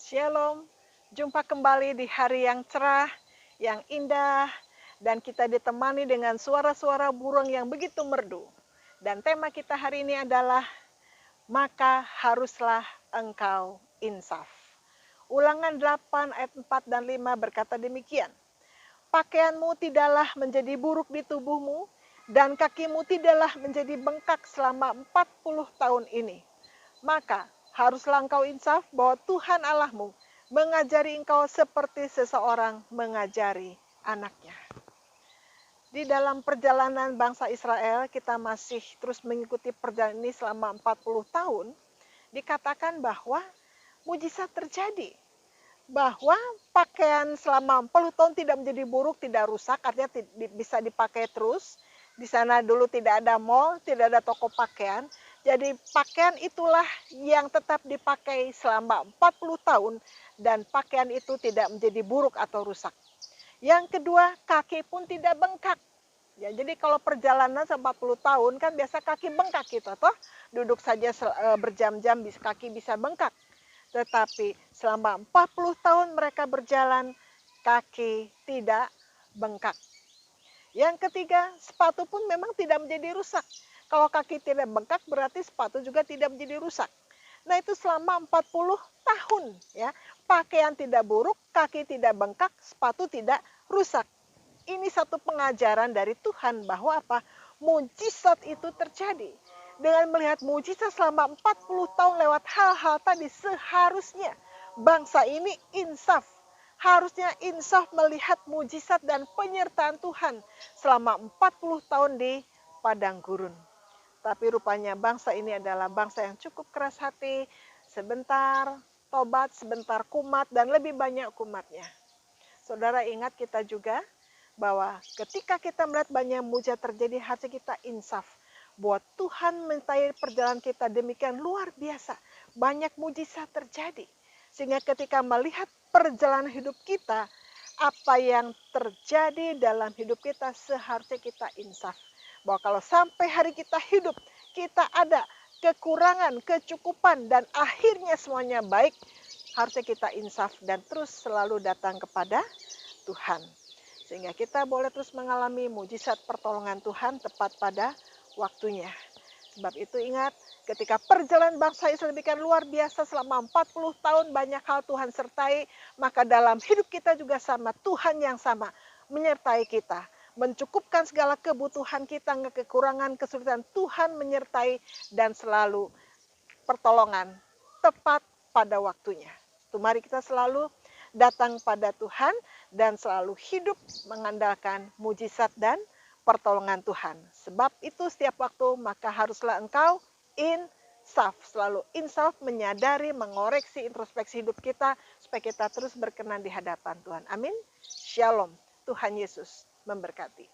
Shalom, jumpa kembali di hari yang cerah, yang indah, dan kita ditemani dengan suara-suara burung yang begitu merdu. Dan tema kita hari ini adalah, maka haruslah engkau insaf. Ulangan 8 ayat 4 dan 5 berkata demikian, pakaianmu tidaklah menjadi buruk di tubuhmu, dan kakimu tidaklah menjadi bengkak selama 40 tahun ini. Maka haruslah engkau insaf bahwa Tuhan Allahmu mengajari engkau seperti seseorang mengajari anaknya. Di dalam perjalanan bangsa Israel, kita masih terus mengikuti perjalanan ini selama 40 tahun, dikatakan bahwa mujizat terjadi. Bahwa pakaian selama 40 tahun tidak menjadi buruk, tidak rusak, artinya bisa dipakai terus. Di sana dulu tidak ada mall, tidak ada toko pakaian. Jadi pakaian itulah yang tetap dipakai selama 40 tahun dan pakaian itu tidak menjadi buruk atau rusak. Yang kedua, kaki pun tidak bengkak. Ya, jadi kalau perjalanan 40 tahun kan biasa kaki bengkak gitu, toh duduk saja berjam-jam kaki bisa bengkak. Tetapi selama 40 tahun mereka berjalan, kaki tidak bengkak. Yang ketiga, sepatu pun memang tidak menjadi rusak. Kalau kaki tidak bengkak berarti sepatu juga tidak menjadi rusak. Nah itu selama 40 tahun ya. Pakaian tidak buruk, kaki tidak bengkak, sepatu tidak rusak. Ini satu pengajaran dari Tuhan bahwa apa? Mujizat itu terjadi. Dengan melihat mujizat selama 40 tahun lewat hal-hal tadi, seharusnya bangsa ini insaf. Harusnya insaf melihat mujizat dan penyertaan Tuhan selama 40 tahun di padang gurun. Tapi rupanya bangsa ini adalah bangsa yang cukup keras hati, sebentar tobat, sebentar kumat, dan lebih banyak kumatnya. Saudara ingat kita juga bahwa ketika kita melihat banyak mujizat terjadi, hati kita insaf. Bahwa Tuhan mencintai perjalanan kita demikian luar biasa. Banyak mujizat terjadi. Sehingga ketika melihat perjalanan hidup kita, apa yang terjadi dalam hidup kita seharusnya kita insaf. Bahwa kalau sampai hari kita hidup, kita ada kekurangan, kecukupan, dan akhirnya semuanya baik, harusnya kita insaf dan terus selalu datang kepada Tuhan. Sehingga kita boleh terus mengalami mujizat pertolongan Tuhan tepat pada waktunya. Sebab itu ingat, ketika perjalanan bangsa Israel demikian luar biasa selama 40 tahun banyak hal Tuhan sertai, maka dalam hidup kita juga sama, Tuhan yang sama menyertai kita. Mencukupkan segala kebutuhan kita, kekurangan, kesulitan, Tuhan menyertai dan selalu pertolongan tepat pada waktunya. Itu mari kita selalu datang pada Tuhan dan selalu hidup mengandalkan mujizat dan pertolongan Tuhan. Sebab itu setiap waktu maka haruslah engkau insaf. Selalu insaf, menyadari, mengoreksi introspeksi hidup kita supaya kita terus berkenan di hadapan Tuhan. Amin. Shalom. Tuhan Yesus memberkati.